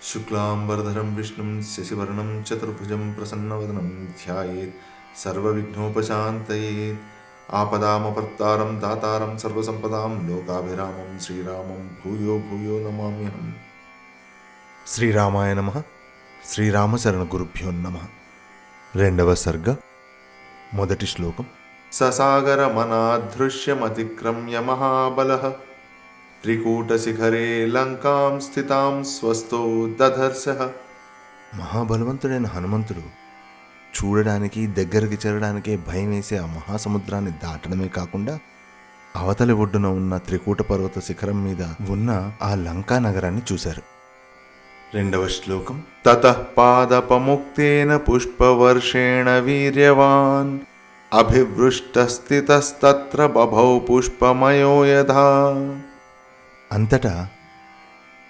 शुक्लांबरधरं विष्णुं शशिवर्णं चतुर्भुजं प्रसन्नवदनं ध्यायेत् सर्वविघ्नोपशान्तयेत् आपदामपर्तारं दातारं सर्वसंपदां लोकाभिरामं श्रीरामं भूयो भूयो नमाम्यहम्. శ్రీరామాయ నమః. శ్రీరామశరణ గురుభ్యో నమః. రెండవ సర్గ మొదటి శ్లోకం. ససాగరమనాదృశ్యమతిక్రమ్య మహాబలః త్రికూటశిఖరే లంకాం స్థితాం స్వస్థో దధర్సః. మహాబలవంతుడైన హనుమంతుడు చూడడానికి దగ్గరికి చేరడానికే భయం వేసే ఆ మహాసముద్రాన్ని దాటడమే కాకుండా అవతలి ఒడ్డున ఉన్న త్రికూట పర్వత శిఖరం మీద ఉన్న ఆ లంకా నగరాన్ని చూశారు. రెండవ శ్లోకం. తతః పాదపముక్తేన పుష్పవర్షేణ వీర్యవాన్ అభివృష్టస్థితస్తత్ర బభౌ పుష్పమయో యథా. అంతటా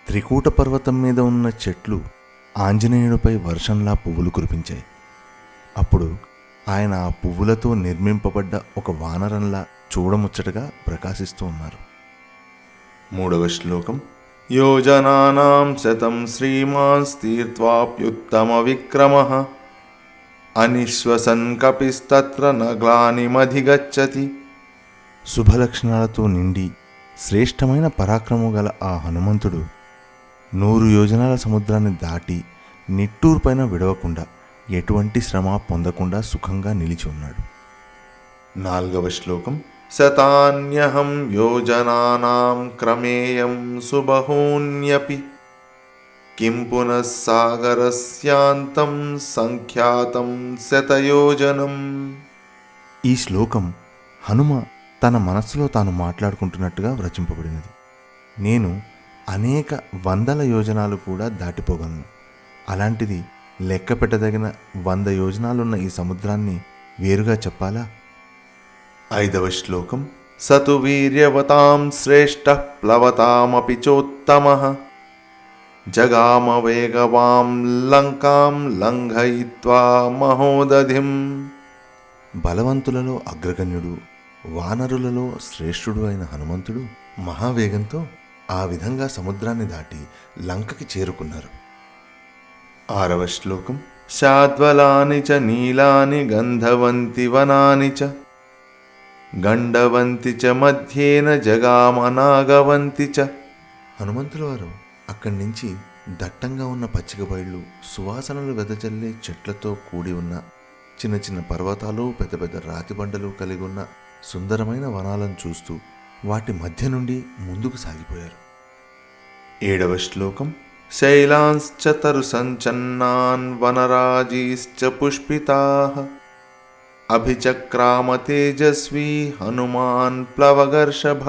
త్రికూట పర్వతం మీద ఉన్న చెట్లు ఆంజనేయునిపై వర్షంలా పువ్వులు కురిపించాయి. అప్పుడు ఆయన ఆ పువ్వులతో నిర్మింపబడ్డ ఒక వానరంలా చూడముచ్చటగా ప్రకాశిస్తూ ఉన్నారు. మూడవ శ్లోకం. యోజనానాం శతం శ్రీమాన్ తీర్త్వాప్యుత్తమ విక్రమః అనిశ్వసన్ కపిస్తత్ర నగ్లానిమధిగచ్చతి. శుభలక్షణాలతో నిండి శ్రేష్టమైన పరాక్రమం గల ఆ హనుమంతుడు 100 యోజనాల సముద్రాన్ని దాటి నిట్టూర్పైన విడవకుండా ఎటువంటి శ్రమ పొందకుండా సుఖంగా నిలిచి ఉన్నాడు. నాలుగవ శ్లోకం. శతాన్యహం యోజనానాం క్రమేయం సుబహూన్యపి కిం పునః సాగరస్యాంతం సంఖ్యాతం శతయోజనం. ఈ శ్లోకం హనుమ తన మనస్సులో తాను మాట్లాడుకుంటున్నట్టుగా రచింపబడినది. నేను అనేక వందల యోజనాలు కూడా దాటిపోగలను. అలాంటిది లెక్క పెట్టదగిన 100 యోజనాలున్న ఈ సముద్రాన్ని వేరుగా చెప్పాలా? ఐదవ శ్లోకం. సతు వీర్యవతాం శ్రేష్ఠ ప్లవతామపి చోత్తమః జగామ వేగవాం లంకాం లంఘయిత్వా మహోదధిం. బలవంతులలో అగ్రగణ్యుడు, వానరులలో శ్రేష్ఠుడు అయిన హనుమంతుడు మహావేగంతో ఆ విధంగా సముద్రాన్ని దాటి లంకకి చేరుకున్నారు. ఆరవ శ్లోకం. శాద్వలాని చ నీలాని గంధవంతి వనాని చ గండవంతి చ మధ్యేన జగామనాగవంతి చ. హనుమంతుల వారు అక్కడి నుంచి దట్టంగా ఉన్న పచ్చిక బయళ్ళు, సువాసనలు వెదజల్లే చెట్లతో కూడి ఉన్న చిన్న చిన్న పర్వతాలు, పెద్ద పెద్ద రాతి బండలు కలిగి ఉన్న సుందరమైన వనాలను చూస్తూ వాటి మధ్య నుండి ముందుకు సాగిపోయారు. ఏడవ శ్లోకం. శైలాంశ్చ తరు సంచన్నాన్ వనరాజీశ్చ పుష్పితాః అభిచక్రామ తేజస్వీ హనుమాన్ ప్లవగర్షభ.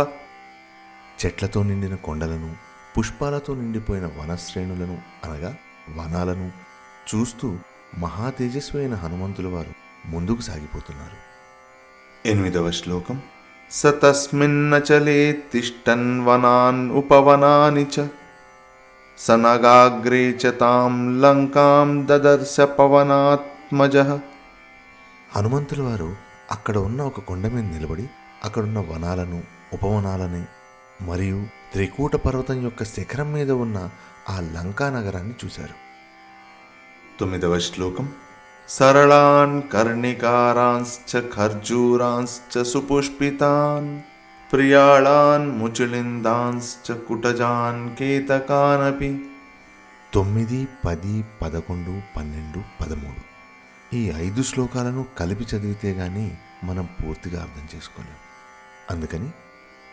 చెట్లతో నిండిన కొండలను, పుష్పాలతో నిండిపోయిన వనశ్రేణులను అనగా వనాలను చూస్తూ మహా తేజస్వి అయిన హనుమంతుల వారు ముందుకు సాగిపోతున్నారు. ఎనిమిదవ శ్లోకం. సతస్మిన్నచలే తిష్టన్ వనాన్ ఉపవనాని చ సనగాగ్రే చ తాం లంకాం దదర్శ పవనాత్మజః. హనుమంతుల వారు అక్కడ ఉన్న ఒక కొండ మీద నిలబడి అక్కడున్న వనాలను, ఉపవనాలని మరియు త్రికూట పర్వతం యొక్క శిఖరం మీద ఉన్న ఆ లంకా నగరాన్ని చూశారు. తొమ్మిదవ శ్లోకం. సరళాన్ కర్ణికారాంశ్చ ఖర్జూరాంశ్చ సుపుష్పితాన్ ప్రియాళాన్ ముచులిందాంశ్చ కుటజాన్ కేతకానపి. 9, 10, 11, 12, 13 ఈ 5 శ్లోకాలను కలిపి చదివితే గానీ మనం పూర్తిగా అర్థం చేసుకోలేం. అందుకని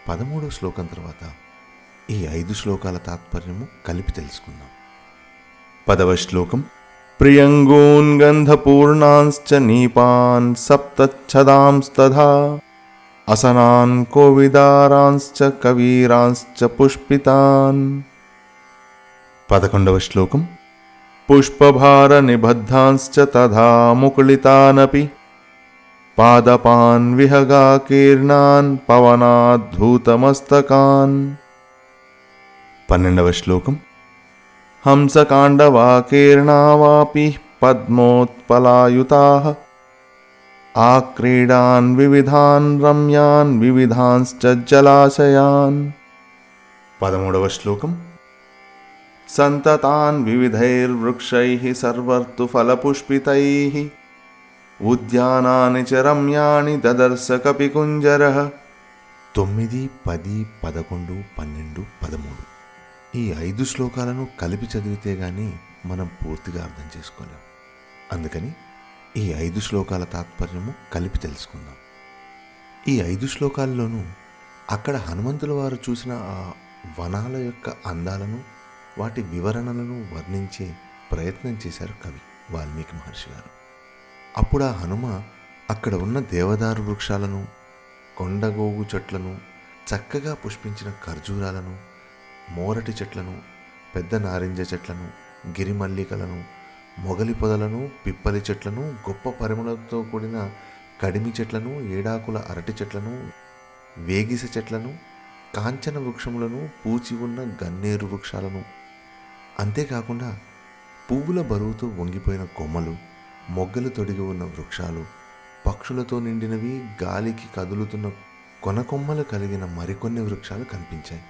13వ శ్లోకం తర్వాత ఈ 5 శ్లోకాల తాత్పర్యము కలిపి తెలుసుకుందాం. 10వ శ్లోకం. ప్రియంగూన్ గంధపూర్ణాంశ్చ నీపాన్ సప్తఛదాంస్తథా అసనాన్ కోవిదారాంశ్చ కవీరాంశ్చ పుష్పితాన్. 11వ శ్లోకం. పుష్పభార నిబద్ధాంశ్చ తథా ముకుళితానపి పాదపాన్ విహగాకీర్ణాన్ పవనాద్ధూతమస్తకాన్. 12వ శ్లోకం. హంసకాండవాకీర్ణావాపి పద్మోత్పలాయుతాః ఆక్రీడాన్ వివిధాన్ రమ్యాన్ వివిధాంశ్చ జలాశయాన్. 13వ శ్లోకం. సంతతాన్ వివిధైర్వృక్షైః సర్వర్తుఫలపుష్పితైః ఉద్యానాని చ రమ్యాణి దదర్శ కపికుంజరః. 9, 10, 11, 12, 13 ఈ 5 శ్లోకాలను కలిపి చదివితే గానీ మనం పూర్తిగా అర్థం చేసుకోలేం. అందుకని ఈ 5 శ్లోకాల తాత్పర్యము కలిపి తెలుసుకుందాం. ఈ 5 శ్లోకాల్లోనూ అక్కడ హనుమంతుల వారు చూసిన ఆ వనాల యొక్క అందాలను, వాటి వివరణలను వర్ణించే ప్రయత్నం చేశారు కవి వాల్మీకి మహర్షి గారు. అప్పుడు ఆ హనుమ అక్కడ ఉన్న దేవదారు వృక్షాలను, కొండగోగు చెట్లను, చక్కగా పుష్పించిన ఖర్జూరాలను, మోరటి చెట్లను, పెద్ద నారింజ చెట్లను, గిరిమల్లికలను, మొగలి పొదలను, పిప్పలి చెట్లను, గొప్ప పరిమళంతో కూడిన కడిమి చెట్లను, ఏడాకుల అరటి చెట్లను, వేగిస చెట్లను, కాంచన వృక్షములను, పూచి ఉన్న గన్నేరు వృక్షాలను, అంతేకాకుండా పువ్వుల బరువుతో వంగిపోయిన కొమ్మలు, మొగ్గలు తొడిగి ఉన్న వృక్షాలు, పక్షులతో నిండినవి, గాలికి కదులుతున్న కొనకొమ్మలు కలిగిన మరికొన్ని వృక్షాలు కనిపించాయి.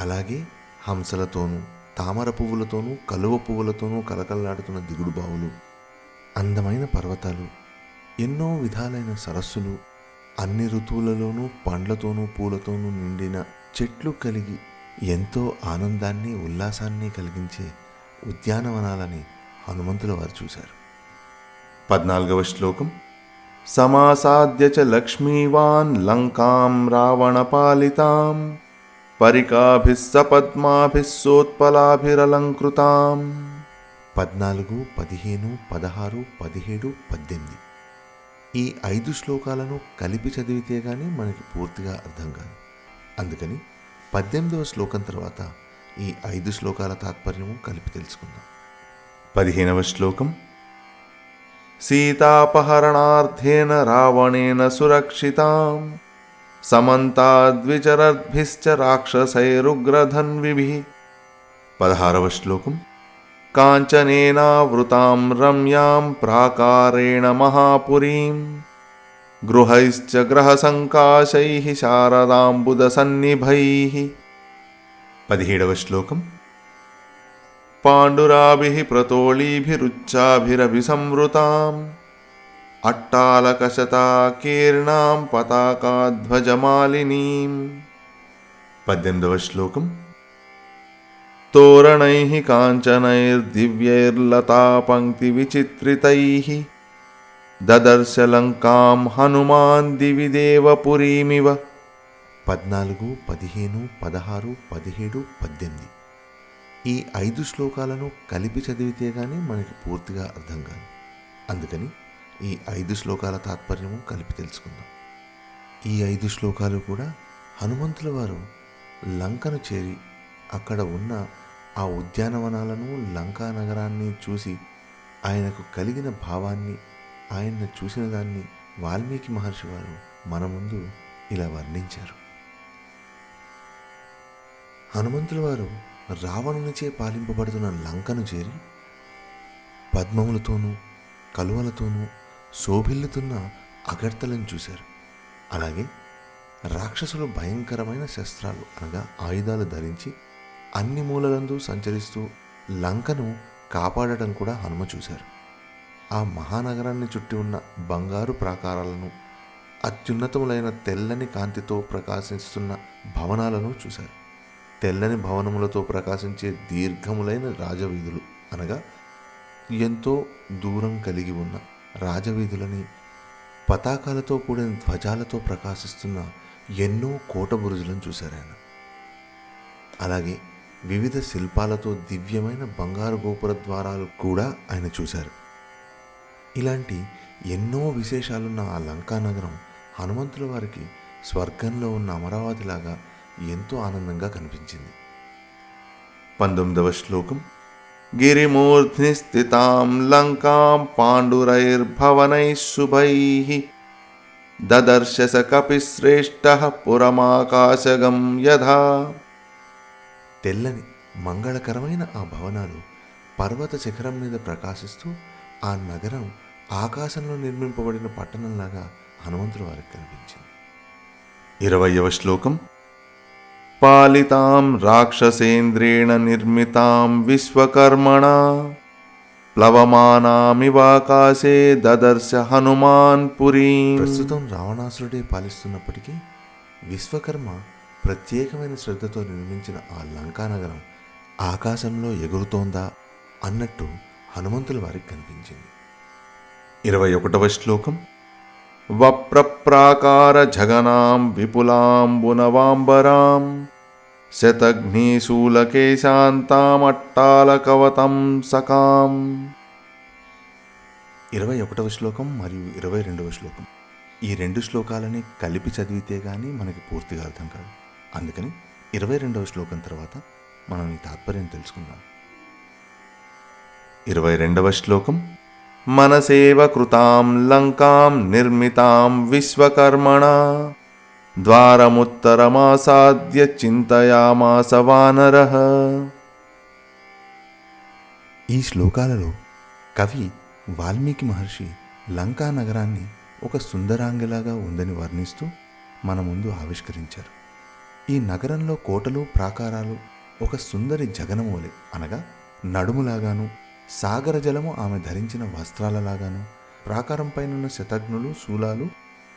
అలాగే హంసలతోనూ, తామర పువ్వులతోనూ, కలువ పువ్వులతోనూ కలకల్లాడుతున్న దిగుడు బావులు, అందమైన పర్వతాలు, ఎన్నో విధాలైన సరస్సులు, అన్ని ఋతువులలోనూ పండ్లతోనూ పూలతోనూ నిండిన చెట్లు కలిగి ఎంతో ఆనందాన్ని, ఉల్లాసాన్ని కలిగించే ఉద్యానవనాలని హనుమంతుల వారు చూశారు. 14వ శ్లోకం. సమాసాద్య చ లక్ష్మీవాన్ లంకాం రావణపాలితాం పరికాభిః సపద్మాభిః సోత్పలాభిరలంకృతాం. 14, 15, 16, 17, 18 ఈ 5 శ్లోకాలను కలిపి చదివితే గానీ మనకి పూర్తిగా అర్థం కాదు. అందుకని 18వ శ్లోకం తర్వాత ఈ 5 శ్లోకాల తాత్పర్యము కలిపి తెలుసుకుందాం. 15వ శ్లోకం. సీతాపహరణార్థేన రావణేన సురక్షితాం సమంతాద్విచరద్భిశ్చ రాక్షసైరుగ్రధన్విభిః. 16వ శ్లోకం. కాంచనేనావృతాం రమ్యాం ప్రాకారేణ మహాపురీం గృహైశ్చ గ్రహసంకాశైః శారదాంబుదసన్నిభైః. 17వ శ్లోకం. పాండురాభిః ప్రతోళీభిరుచ్చాభిరభిసంవృతాం అట్టాలకశతాకీర్ణాం పతాకాధ్వజమాలినీం. 18వ శ్లోకం. తోరణైః కాంచనైర్దివ్యైర్లతాపంక్తివిచిత్రితైః దదర్శ లంకాం హనుమాన్ దివి దేవపురీమివ. 14, 15, 16, 17, 18 ఈ 5 శ్లోకాలను కలిపి చదివితే గానీ మనకి పూర్తిగా అర్థం కాదు. అందుకని ఈ 5 శ్లోకాల తాత్పర్యము కలిపి తెలుసుకుందాం. ఈ 5 శ్లోకాలు కూడా హనుమంతుల వారు లంకను చేరి అక్కడ ఉన్న ఆ ఉద్యానవనాలను, లంకా నగరాన్ని చూసి ఆయనకు కలిగిన భావాన్ని, ఆయన్ని చూసిన దాన్ని వాల్మీకి మహర్షి వారు మన ముందు ఇలా వర్ణించారు. హనుమంతుల వారు రావణునిచే పాలింపబడుతున్న లంకను చేరి పద్మములతోనూ, కలువలతోనూ శోభిల్లుతున్న అగర్తలను చూశారు. అలాగే రాక్షసులు భయంకరమైన శస్త్రాలు అనగా ఆయుధాలు ధరించి అన్ని మూలలందు సంచరిస్తూ లంకను కాపాడటం కూడా హనుమ చూశారు. ఆ మహానగరాన్ని చుట్టి ఉన్న బంగారు ప్రాకారాలను, అత్యున్నతములైన తెల్లని కాంతితో ప్రకాశిస్తున్న భవనాలను చూశారు. తెల్లని భవనములతో ప్రకాశించే దీర్ఘములైన రాజవీధులు అనగా ఎంతో దూరం కలిగి ఉన్న రాజవీధులని, పతాకాలతో కూడిన ధ్వజాలతో ప్రకాశిస్తున్న ఎన్నో కోట బురుజులను చూశారు ఆయన. అలాగే వివిధ శిల్పాలతో దివ్యమైన బంగారు గోపుర ద్వారాలు కూడా ఆయన చూశారు. ఇలాంటి ఎన్నో విశేషాలున్న ఆ లంకా నగరం హనుమంతుల వారికి స్వర్గంలో ఉన్న అమరావతిలాగా ఎంతో ఆనందంగా కనిపించింది. 19వ శ్లోకం. గిరిమూర్ధ్ని స్థితాం లంకాం పాండురైర్భవనైః శుభైః దదర్శ స కపిశ్రేష్ఠః పురమాకాశగం యథా. తెల్లని మంగళకరమైన ఆ భవనాలు పర్వత శిఖరం మీద ప్రకాశిస్తూ ఆ నగరం ఆకాశంలో నిర్మింపబడిన పట్టణంలాగా హనుమంతుల వారికి కనిపించింది. 20వ శ్లోకం. పాలితాం రాక్షసేంద్రేణ నిర్మితాం విశ్వకర్మణా ప్లవమానామివాకాశే దదర్శ హనుమాన్ పురీ. ప్రస్తుతం రావణాసురుడే పాలిస్తున్నప్పటికీ విశ్వకర్మ ప్రత్యేకమైన శ్రద్ధతో నిర్మించిన ఆ లంకానగరం ఆకాశంలో ఎగురుతోందా అన్నట్టు హనుమంతుల వారికి కనిపించింది. 21వ శ్లోకం. వప్రప్రాకార జగనాం విపులాంబునవాంబరాం శతఘ్నీశూలకేశాంతామట్టాలకవతం సకాం. 21వ శ్లోకం మరియు 22వ శ్లోకం ఈ రెండు శ్లోకాలని కలిపి చదివితే గానీ మనకి పూర్తిగా అర్థం కాదు. అందుకని 22వ శ్లోకం తర్వాత మనం ఈ తాత్పర్యం తెలుసుకుందాం. 22వ శ్లోకం. మనసేవ కృతాం లంకాం నిర్మితాం విశ్వకర్మణా ద్వారముత్తరమాసాద్య చింతయామాస వానరః. ఈ శ్లోకాలలో కవి వాల్మీకి మహర్షి లంకా నగరాన్ని ఒక సుందరాంగిలాగా ఉందని వర్ణిస్తూ మన ముందు ఆవిష్కరించారు. ఈ నగరంలో కోటలు ప్రాకారాలు ఒక సుందరి జగనమూలె అనగా నడుములాగాను, సాగర జలము ఆమె ధరించిన వస్త్రాలలాగాను, ప్రాకారం పైనున్న శతఘ్నులు శూలాలు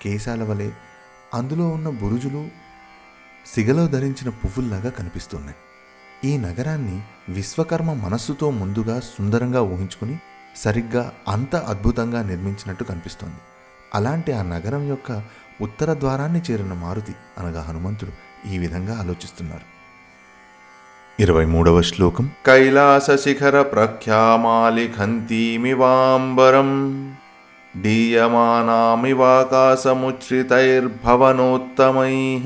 కేశాల వలె, అందులో ఉన్న బురుజులు సిగలో ధరించిన పువ్వుల్లాగా కనిపిస్తున్నాయి. ఈ నగరాన్ని విశ్వకర్మ మనస్సుతో ముందుగా సుందరంగా ఊహించుకుని సరిగ్గా అంత అద్భుతంగా నిర్మించినట్టు కనిపిస్తోంది. అలాంటి ఆ నగరం యొక్క ఉత్తర ద్వారాన్ని చేరిన మారుతి అనగా హనుమంతుడు ఈ విధంగా ఆలోచిస్తున్నారు. 23వ శ్లోకం. కైలాస శిఖర ప్రఖ్యామాలిఖంతీమివాంబరం డీయమానామివాకాశముచ్ఛ్రితైర్భవనోత్తమైః.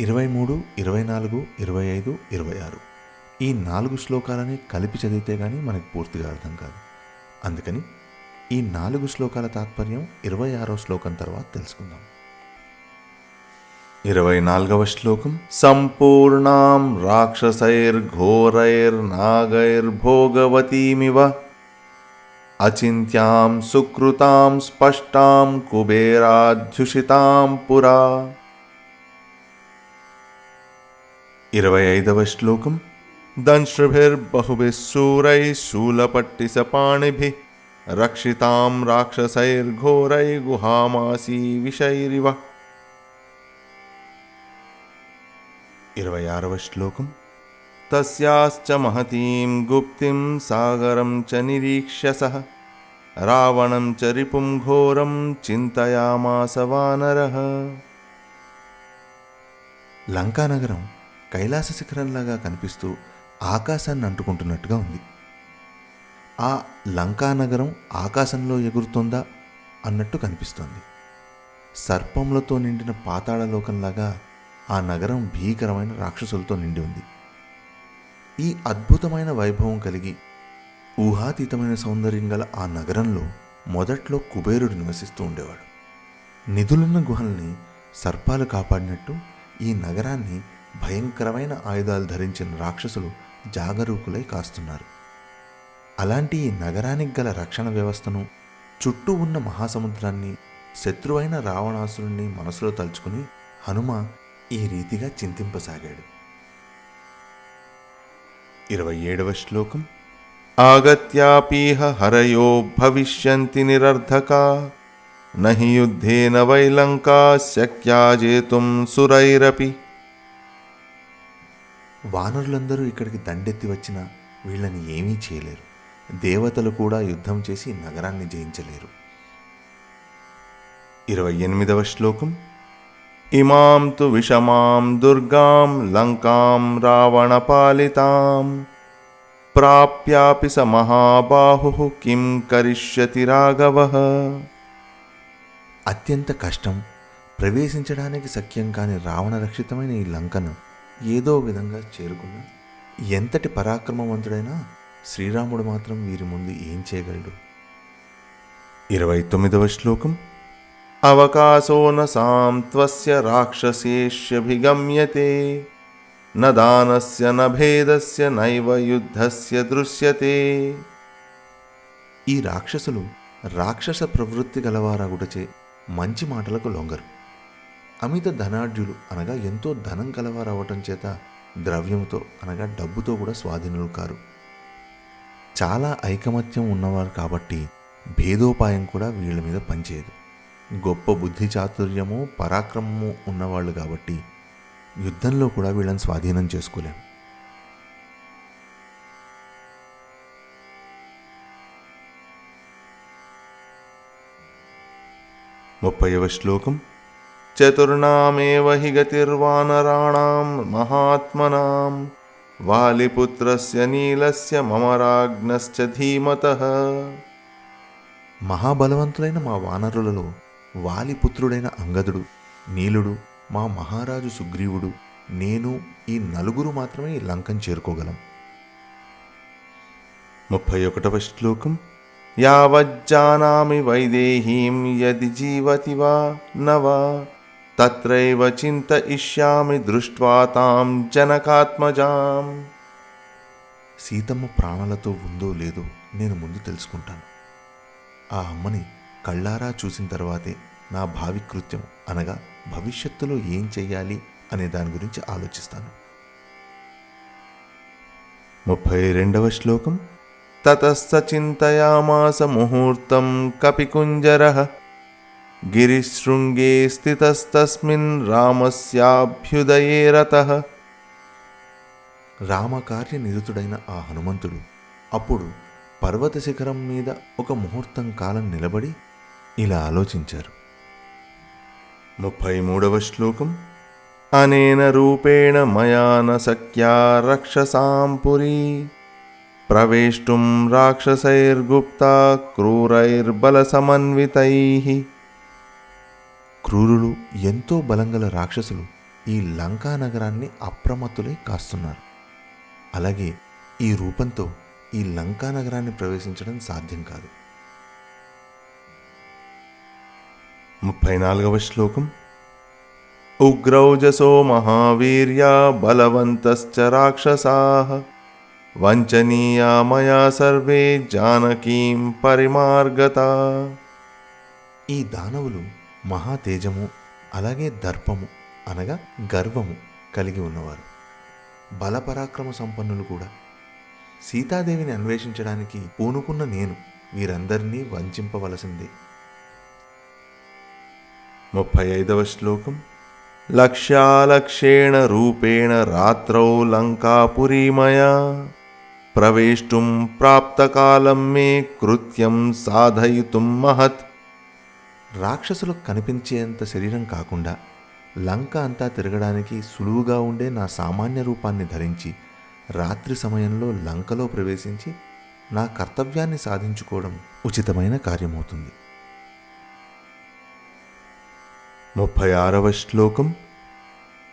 23, 24, 25, 26 ఈ 4 శ్లోకాలని కలిపి చదివితే గానీ మనకు పూర్తిగా అర్థం కాదు. అందుకని ఈ 4 శ్లోకాల తాత్పర్యం 26వ శ్లోకం తర్వాత తెలుసుకుందాం. 24వ శ్లోకం. సంపూర్ణాం రాక్షసైర్ఘోరైర్నాగైర్భోగవతీమివ అచింత్యాం సుకృతాం స్పష్టాం కుబేరాధ్యుషితాం పురా. 25వ శ్లోకం. దంశ్రుభిర్బహుభిః శూరైః శూలపట్టిసపాణిభిః రక్షితాం రాక్షసైర్ఘోరై గుహామాసీ విషైరివ. 26వ శ్లోకం. తస్యాశ్చ మహతీం గుప్తిం సాగరం చ నిరీక్ష్య సః రావణం చ రిపుం ఘోరం చింతయామాస వానరః. లంకానగరం కైలాస శిఖరంలాగా కనిపిస్తూ ఆకాశాన్ని అంటుకుంటున్నట్టుగా ఉంది. ఆ లంకానగరం ఆకాశంలో ఎగురుతోందా అన్నట్టు కనిపిస్తోంది. సర్పములతో నిండిన పాతాళలోకంలాగా ఆ నగరం భీకరమైన రాక్షసులతో నిండి ఉంది. ఈ అద్భుతమైన వైభవం కలిగి ఊహాతీతమైన సౌందర్యం గల ఆ నగరంలో మొదట్లో కుబేరుడు నివసిస్తూ ఉండేవాడు. నిధులున్న గుహల్ని సర్పాలు కాపాడినట్టు ఈ నగరాన్ని భయంకరమైన ఆయుధాలు ధరించిన రాక్షసులు జాగరూకులై కాస్తున్నారు. అలాంటి ఈ నగరానికి గల రక్షణ వ్యవస్థను, చుట్టూ ఉన్న మహాసముద్రాన్ని, శత్రువైన రావణాసురుణ్ణి మనసులో తలుచుకుని హనుమ ఈ రీతిగా చింతింపసాగాడు. 27వ శ్లోకం. ఆగత్యాపీహ హరయో భవిష్యంతి నిరర్ధకా నహి యుద్ధేన వై లంకా శక్యా జేతుం సురైరపి. వానరులందరూ ఇక్కడికి దండెత్తి వచ్చినా వీళ్ళని ఏమీ చేయలేరు. దేవతలు కూడా యుద్ధం చేసి నగరాన్ని జయించలేరు. 28వ శ్లోకం. ఇమాం తు విషమాం దుర్గాం లంకాం రావణ పాలితాం ప్రాప్యాపి స మహాబాహు కిం కరిష్యతి రాఘవః. అత్యంత కష్టం, ప్రవేశించడానికి శక్యం కాని రావణ రక్షితమైన ఈ లంకను ఏదో విధంగా చేరుకున్న ఎంతటి పరాక్రమవంతుడైనా శ్రీరాముడు మాత్రం వీరి ముందు ఏం చేయగలడు. 29వ శ్లోకం. అవకాశో న సాంత్వస్య రాక్షసేష్యభిగమ్యతే న దానస్య న భేదస్య నైవ యుద్ధస్య దృశ్యతే. ఈ రాక్షసులు రాక్షస ప్రవృత్తి గలవారగుటచే మంచి మాటలకు లొంగరు. అమిత ధనాఢ్యులు అనగా ఎంతో ధనం కలవారు అవటం చేత ద్రవ్యంతో అనగా డబ్బుతో కూడా స్వాధీనులు కారు. చాలా ఐకమత్యం ఉన్నవారు కాబట్టి భేదోపాయం కూడా వీళ్ళ మీద పనిచేయదు. గొప్ప బుద్ధి చాతుర్యము పరాక్రమము ఉన్నవాళ్ళు కాబట్టి యుద్ధంలో కూడా వీళ్ళని స్వాధీనం చేసుకోలేం. 30వ శ్లోకం. చతుర్నామేవ హి గతిర్వానరాణాం మహాత్మనాం వాలిపుత్రస్య నీలస్య మమరాజ్ఞశ్చ ధీమతః. మహాబలవంతులైన మా వానరులలో వాలిపుత్రుడైన అంగదుడు, నీలుడు, మా మహారాజు సుగ్రీవుడు, నేను ఈ నలుగురు మాత్రమే ఈ లంకను చేరుకోగలం. 31వ శ్లోకం. యావజ్జానామి వైదేహీం యది జీవతి వా నవా తత్రైవ చింతయిష్యామి దృష్ట్వా తాం జనకాత్మజాం. సీతమ్మ ప్రాణాలతో ఉందో లేదో నేను ముందు తెలుసుకుంటాను. ఆ అమ్మని కళ్ళారా చూసిన తర్వాతే నా భావి కృత్యం అనగా భవిష్యత్తులో ఏం చెయ్యాలి అనే దాని గురించి ఆలోచిస్తాను. 32వ శ్లోకం. తతస్స చింతయామాస ముహూర్తం కపికుంజరః గిరిశృంగే స్థితస్తస్మిన్ రామస్యాభ్యుదయే రతః. రామకార్య నిరతుడైన ఆ హనుమంతుడు అప్పుడు పర్వత శిఖరం మీద ఒక ముహూర్తం కాలం నిలబడి ఇలా ఆలోచించారు. 33వ శ్లోకం. అనేన రూపేణ మయా న శక్యా రక్షసాం పురీ ప్రవేష్టుం రాక్షసైర్గుప్తా క్రూరైర్బలసమన్వితైః. క్రూరులు ఎంతో బలంగల రాక్షసులు ఈ లంకా నగరాన్ని అప్రమత్తులై కాస్తున్నారు. అలాగే ఈ రూపంతో ఈ లంకా నగరాన్ని ప్రవేశించడం సాధ్యం కాదు. 34వ శ్లోకం. ఉగ్రౌజసో మహావీర్యా బలవంతశ్చ రాక్షసాః వంచనీయా మయా సర్వే జానకీం పరిమార్గతా. ఈ దానవులు మహాతేజము అలాగే దర్పము అనగా గర్వము కలిగి ఉన్నవారు. బలపరాక్రమ సంపన్నులు కూడా. సీతాదేవిని అన్వేషించడానికి పూనుకున్న నేను వీరందరినీ వంచింపవలసిందే. 35వ శ్లోకం. లక్ష్యాలక్షేణ రూపేణ రాత్రౌ లంకాపురీమయా ప్రవేష్టుం ప్రాప్తకాలం మే కృత్యం సాధయితుం మహత్. రాక్షసులకు కనిపించేంత శరీరం కాకుండా లంక అంతా తిరగడానికి సులువుగా ఉండే నా సామాన్య రూపాన్ని ధరించి రాత్రి సమయంలో లంకలో ప్రవేశించి నా కర్తవ్యాన్ని సాధించుకోవడం ఉచితమైన కార్యమవుతుంది. 36వ శ్లోకం.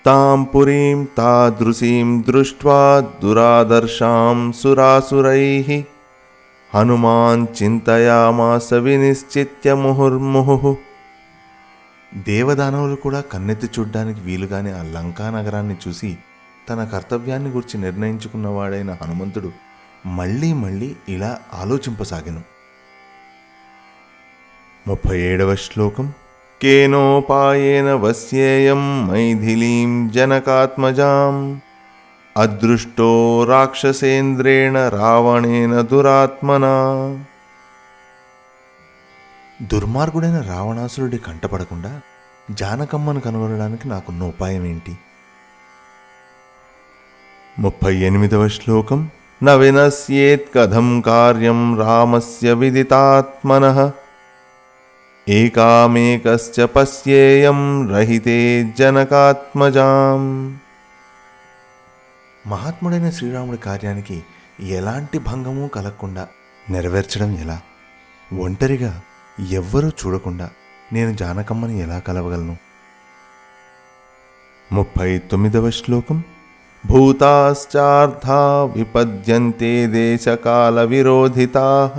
తాం పురీం తాదృశీం దృష్ట్వా దురాదర్శాం సురాసురైః హనుమాన్ చింతయామాస వినిశ్చిత్య ముహుర్ముహుః. దేవదానవులు కూడా కన్నెత్తి చూడ్డానికి వీలుగానే ఆ లంకా నగరాన్ని చూసి తన కర్తవ్యాన్ని గురించి నిర్ణయించుకున్నవాడైన హనుమంతుడు మళ్ళీ మళ్ళీ ఇలా ఆలోచింపసాగెను. 37వ శ్లోకం. కేనోపాయేన వశ్యేయం మైథిలీం జనకాత్మజాం అదృష్టో రాక్షసేంద్రేణ రావణేన దురాత్మనా. దుర్మార్గుడైన రావణాసురుడి కంటపడకుండా జానకమ్మను కనుగొనడానికి నాకున్న ఉపాయం ఏంటి? 38వ శ్లోకం. న వినశ్యేత్ కథం కార్యం రామస్య విదితాత్మనః ఏకామేకశ్చ పశ్యేయం రహితే జనకాత్మజాం. మహాత్ముడైన శ్రీరాముడి కార్యానికి ఎలాంటి భంగమూ కలగకుండా నెరవేర్చడం ఎలా? ఒంటరిగా ఎవ్వరూ చూడకుండా నేను జానకమ్మని ఎలా కలవగలను? 39వ శ్లోకం. భూతాశ్చార్థా విపద్యంతే దేశకాల విరోధితాః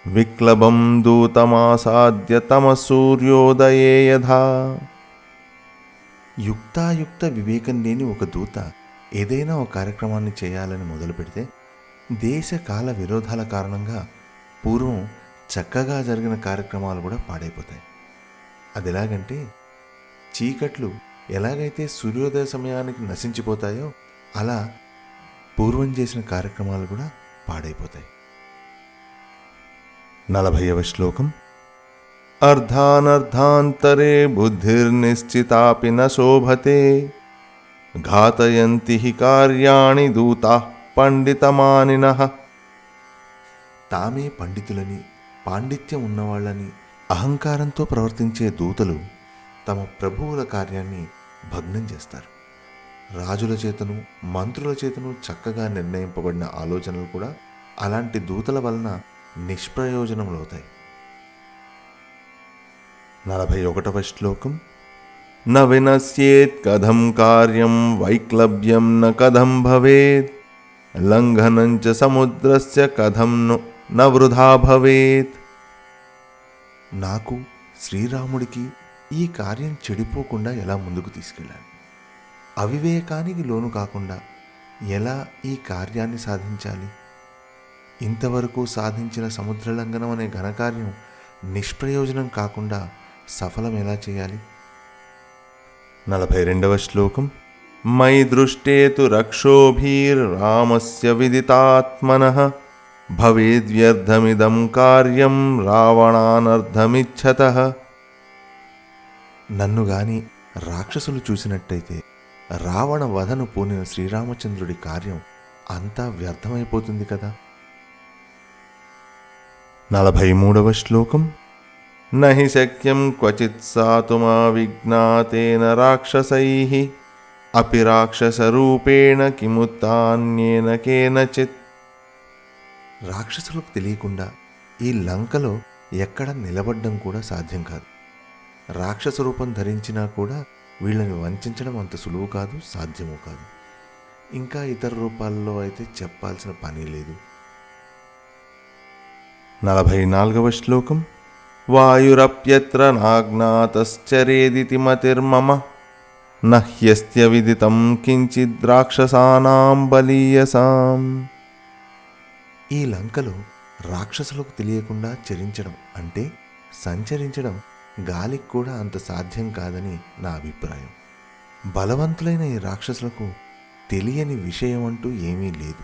విక్లబం దూతమాసాద్య తమ సూర్యోదయే యథా. యుక్తాయుక్త వివేకం లేని ఒక దూత ఏదైనా ఒక కార్యక్రమాన్ని చేయాలని మొదలు పెడితే దేశకాల విరోధాల కారణంగా పూర్వం చక్కగా జరిగిన కార్యక్రమాలు కూడా పాడైపోతాయి. అది ఎలాగంటే చీకట్లు ఎలాగైతే సూర్యోదయ సమయానికి నశించిపోతాయో అలా పూర్వం చేసిన కార్యక్రమాలు కూడా పాడైపోతాయి. 40వ శ్లోకం. అర్ధానర్ధాంతరే బుద్ధిర్నిశ్చితాపి న శోభతే ఘాతయంతి హి కార్యాణి దూతాః పండితమానినః. తామే పండితులని, పాండిత్యం ఉన్నవాళ్ళని అహంకారంతో ప్రవర్తించే దూతలు తమ ప్రభువుల కార్యాన్ని భగ్నం చేస్తారు. రాజుల చేతను, మంత్రుల చేతను చక్కగా నిర్ణయింపబడిన ఆలోచనలు కూడా అలాంటి దూతల వలన నిష్ప్రయోజనములవుతాయి. 41వ శ్లోకం. న వినశ్యేత్ కథం కార్యం వైక్లభ్యం న కథం భవేత్ లంఘనం చ సముద్రస్య కథం న వృధా భవేత్. నాకు, శ్రీరాముడికి ఈ కార్యం చెడిపోకుండా ఎలా ముందుకు తీసుకెళ్ళాలి, అవివేకానికి లోను కాకుండా ఎలా ఈ కార్యాన్ని సాధించాలి, ఇంతవరకు సాధించిన సముద్రలంఘనం అనే ఘనకార్యం నిష్ప్రయోజనం కాకుండా సఫలం ఎలా చేయాలి. 42వ శ్లోకం. మయి దృష్టేతు రక్షోభిర్రామస్య విదితాత్మనః భవేద్వ్యర్థమిదం కార్యం రావణానర్థమిచ్చతః. నన్ను గాని రాక్షసులు చూసినట్టయితే రావణ వధను పూనిన శ్రీరామచంద్రుడి కార్యం అంతా వ్యర్థమైపోతుంది కదా. 43వ శ్లోకం. నహి శక్యం క్వచిత్ సాతుమా విజ్ఞాతేన రాక్షసైః అపి రాక్షసరూపేణ కిముత్తాన్యేన కేనచిత్. రాక్షసులకు తెలియకుండా ఈ లంకలో ఎక్కడ నిలబడ్డం కూడా సాధ్యం కాదు. రాక్షస రూపం ధరించినా కూడా వీళ్ళని వంచడం అంత సులువు కాదు, సాధ్యము కాదు. ఇంకా ఇతర రూపాల్లో అయితే చెప్పాల్సిన పని లేదు. 44వ శ్లోకం. వాయురప్యత్ర నాజ్ఞాతశ్చరేదితి మతిర్మమ నహ్యస్త్య విదితం కించిద్ రాక్షసానాం బలీయసాం. ఈ లంకలో రాక్షసులకు తెలియకుండా చరించడం అంటే సంచరించడం గాలికి కూడా అంత సాధ్యం కాదని నా అభిప్రాయం. బలవంతులైన ఈ రాక్షసులకు తెలియని విషయం అంటూ ఏమీ లేదు.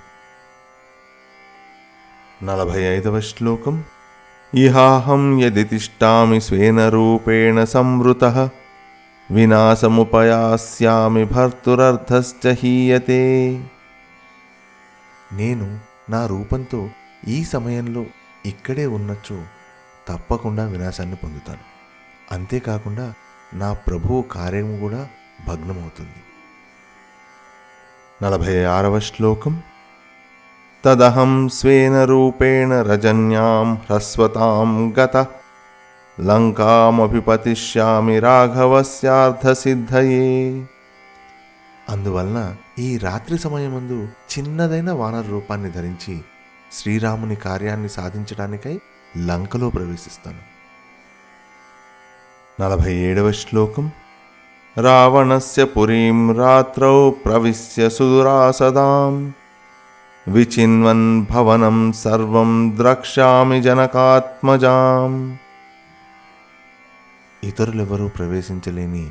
45వ శ్లోకం. ఇహాహం యది తిష్టామి స్వేన రూపేణ సంవృతః వినాశముపయాస్యామి భర్తురర్థశ్చ హీయతే. నేను నా రూపంతో ఈ సమయంలో ఇక్కడే ఉన్నచో తప్పకుండా వినాశాన్ని పొందుతాను. అంతేకాకుండా నా ప్రభువు కార్యము కూడా భగ్నమవుతుంది. 46వ శ్లోకం. తదహం స్వేన రూపేణ రజన్యాం హ్రస్వతాం గతః లంకామభిపతిష్యామి రాఘవస్యార్థసిద్ధయే. అందువలన ఈ రాత్రి సమయమందు చిన్నదైన వానర రూపాన్ని ధరించి శ్రీరాముని కార్యాన్ని సాధించడానికై లంకలో ప్రవేశిస్తాను. 47వ శ్లోకం. రావణస్య పురీం రాత్రౌ ప్రవిశ్య సుదురాసదాం విచిన్వన్ భవనం సర్వం ద్రక్ష్యామి జనకాత్మజాం. ఇతరులెవరూ ప్రవేశించలేని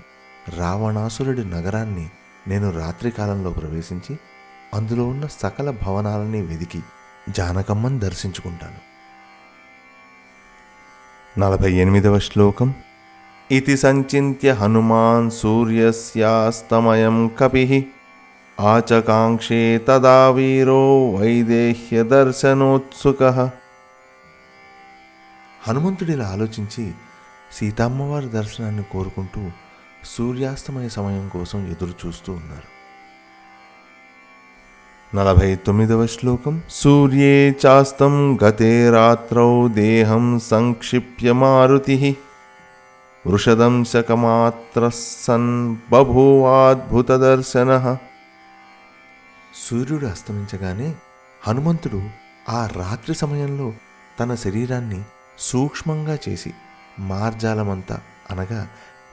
రావణాసురుడి నగరాన్ని నేను రాత్రికాలంలో ప్రవేశించి అందులో ఉన్న సకల భవనాలని వెదికి జానకమ్మని దర్శించుకుంటాను. 48వ శ్లోకం. ఇతి సంచింత్య హనుమాన్ సూర్యస్యాస్తమయం కపిః ఆచకాంక్షే తదా వీరో వైదేహ్య దర్శనోత్సుకః. హనుమంతుడిలా ఆలోచించి సీతమ్మవారి దర్శనాన్ని కోరుకుంటూ సూర్యాస్తమయ సమయం కోసం ఎదురు చూస్తూ ఉన్నారు. 49వ శ్లోకం. సూర్యే చాస్తం గతే రాత్రౌ దేహం సంక్షిప్య మారుతిః వృషదంశకమాత్రః సన్ బభూవాద్భుత దర్శనః. సూర్యుడు అస్తమించగానే హనుమంతుడు ఆ రాత్రి సమయంలో తన శరీరాన్ని సూక్ష్మంగా చేసి మార్జాలమంతా అనగా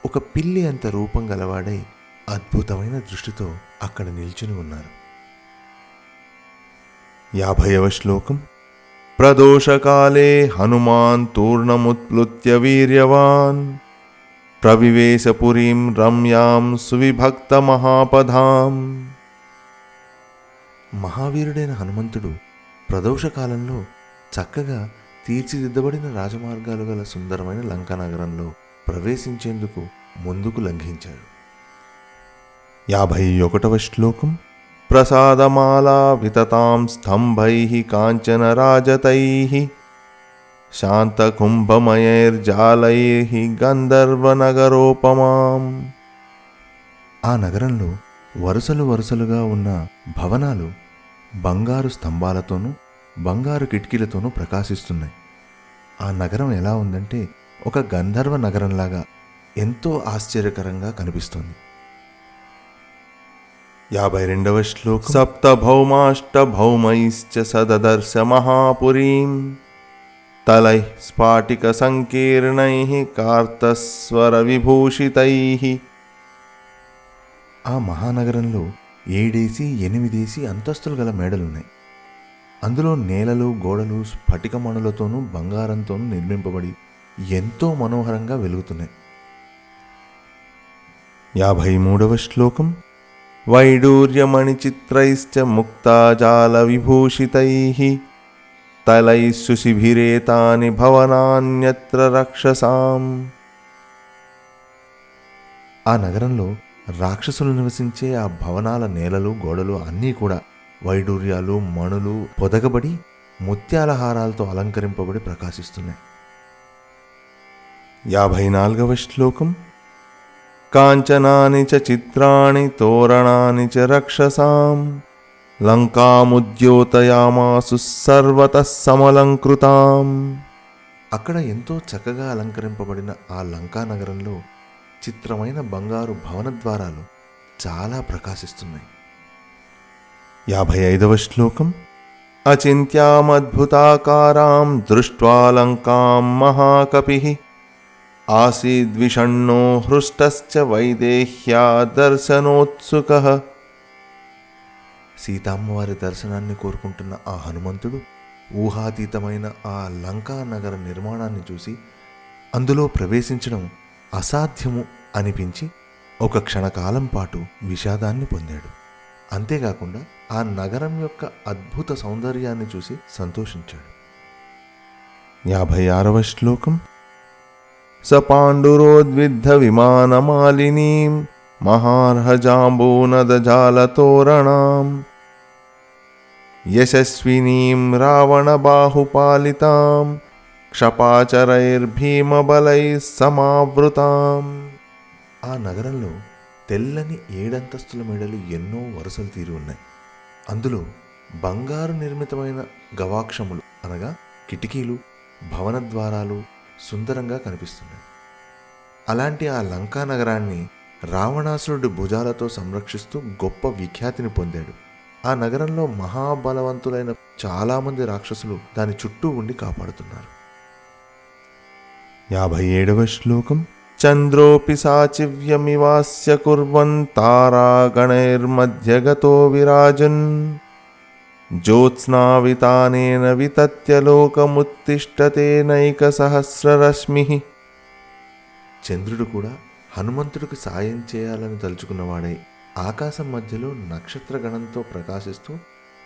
ఒక పిల్లి అంత రూపం గలవాడై అద్భుతమైన దృష్టితో అక్కడ నిల్చుని ఉన్నారు. 50వ శ్లోకం. ప్రదోషకాలే హనుమాన్ తూర్ణముత్ప్లుత్య వీర్యవాన్ ప్రవివేశపురీం రమ్యాం సువిభక్త మహాపధాం. మహావీరుడైన హనుమంతుడు ప్రదోష కాలంలో చక్కగా తీర్చిదిద్దబడిన రాజమార్గాలు గల సుందరమైన లంకా నగరంలో ప్రవేశించేందుకు ముందుకు లంఘించాడు. 51వ శ్లోకం. ప్రసాదమాలా వితతాం స్తంభైః కాంచన రాజతైః శాంతకుంభమయైర్జాలైః గంధర్వనగరోపమాం. ఆ నగరంలో వరుసలు వరుసలుగా ఉన్న భవనాలు బంగారు స్తంభాలతోనూ బంగారు కిటికీలతోనూ ప్రకాశిస్తున్నాయి. ఆ నగరం ఎలా ఉందంటే ఒక గంధర్వ నగరంలాగా ఎంతో ఆశ్చర్యకరంగా కనిపిస్తోంది. 52వ శ్లోకం. సప్తభౌమాష్టభౌమైశ్చ సదదర్శ మహాపురీం తలైః స్ఫాటిక సంకీర్ణైః కార్తస్వర విభూషితైః. ఆ మహానగరంలో 8 అంతస్తులు గల మేడలున్నాయి. అందులో నేలలు గోడలు స్ఫటికమణులతోనూ బంగారంతోనూ నిర్మింపబడి ఎంతో మనోహరంగా వెలుగుతున్నాయి. 53వ శ్లోకం. వైడూర్యమణిచిత్రైశ్చ ముక్తాజాల విభూషితైః తలైః సుశిభిరేతాని భవనాన్యత్ర రక్షసాం. ఆ నగరంలో రాక్షసులు నివసించే ఆ భవనాల నేలలు గోడలు అన్నీ కూడా వైడూర్యాలు మణులు పొదగబడి ముత్యాల హారాలతో అలంకరింపబడి ప్రకాశిస్తున్నాయి. 54వ శ్లోకం. కాంచనాని చ చిత్రాణి తోరణాని చ రక్షసాం లంకాముద్యోతయామాసు సర్వతః సమలంకృతాం. అక్కడ ఎంతో చక్కగా అలంకరింపబడిన ఆ లంకా నగరంలో చిత్రమైన బంగారు భవన ద్వారాలు చాలా ప్రకాశిస్తున్నాయి. 55వ శ్లోకం. అచింత్యామద్భుతాకారాం దృష్ట్వా లంకాం మహాకపిః ఆసీద్విషణ్ణో హృష్టశ్చ వైదేహ్యా దర్శనోత్సుకః. సీతమ్మవారి దర్శనాన్ని కోరుకుంటున్న ఆ హనుమంతుడు ఊహాతీతమైన ఆ లంకా నగర నిర్మాణాన్ని చూసి అందులో ప్రవేశించడం అసాధ్యము అనిపించి ఒక క్షణకాలం పాటు విషాదాన్ని పొందాడు. అంతేకాకుండా ఆ నగరం యొక్క అద్భుత సౌందర్యాన్ని చూసి సంతోషించాడు. 56వ శ్లోకం. స పాండురోద్విద్ధ విమానమాలినీం మహార్హజాంబూనదజాలతోరణాం యశస్వినీం రావణబాహుపాలితాం క్షపాచరైర్భీమబలైః సమావృతాం. ఆ నగరంలో తెల్లని 7 అంతస్తుల మేడలు ఎన్నో వరుసలు తీరి ఉన్నాయి. అందులో బంగారు నిర్మితమైన గవాక్షములు అనగా కిటికీలు భవన ద్వారాలు సుందరంగా కనిపిస్తున్నాయి. అలాంటి ఆ లంకా నగరాన్ని రావణాసురుడి భుజాలతో సంరక్షిస్తూ గొప్ప విఖ్యాతిని పొందాడు. ఆ నగరంలో మహాబలవంతులైన చాలామంది రాక్షసులు దాని చుట్టూ ఉండి కాపాడుతున్నారు. 57వ శ్లోకం. చంద్రోపి సాచివ్యమివాస్య కుర్వన్ తారాగణైర్మధ్యగతో విరాజన్ జ్యోత్స్నావితానేన వితత్య లోకముత్తిష్టతే నైక సహస్రరశ్మిః. చంద్రుడు కూడా హనుమంతుడికి సాయం చేయాలని తలుచుకున్నవాడై ఆకాశం మధ్యలో నక్షత్రగణంతో ప్రకాశిస్తూ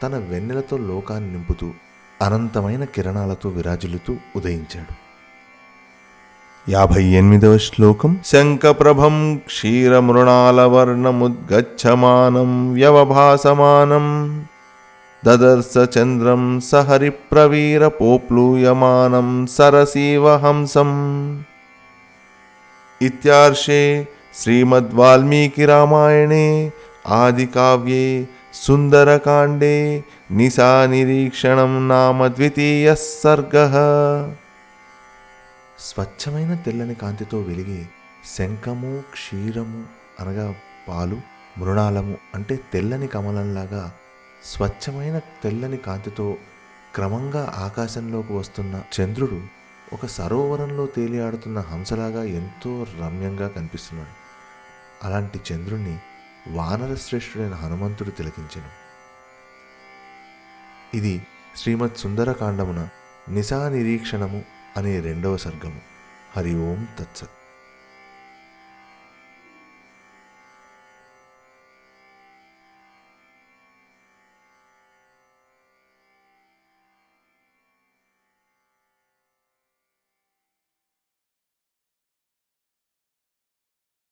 తన వెన్నెలతో లోకాన్ని నింపుతూ అనంతమైన కిరణాలతో విరాజిల్లుతూ ఉదయించాడు. 58వ శ్లోకం. శంఖప్రభం క్షీరమృణాలవర్ణముద్గచ్చమానం వ్యవభాసమానం దదర్శ చంద్రం సహరిప్రవీర పోప్లూయమానం సరసీవ హంసం. ఇత్యార్షే శ్రీమద్వాల్మీకి రామాయణే ఆదికావ్యే సుందరకాండే నిశానిరీక్షణం నామ 2వ సర్గః. స్వచ్ఛమైన తెల్లని కాంతితో వెలిగే శంఖము క్షీరము అనగా పాలు, మృణాలము అంటే తెల్లని కమలంలాగా స్వచ్ఛమైన తెల్లని కాంతితో క్రమంగా ఆకాశంలోకి వస్తున్న చంద్రుడు ఒక సరోవరంలో తేలియాడుతున్న హంసలాగా ఎంతో రమ్యంగా కనిపిస్తున్నాడు. అలాంటి చంద్రుణ్ణి వానర శ్రేష్ఠుడైన హనుమంతుడు తిలకించెను. ఇది శ్రీమద్ సుందరకాండమున నిశానిరీక్షణము అనే 2వ సర్గము. హరి ఓం తత్సత్.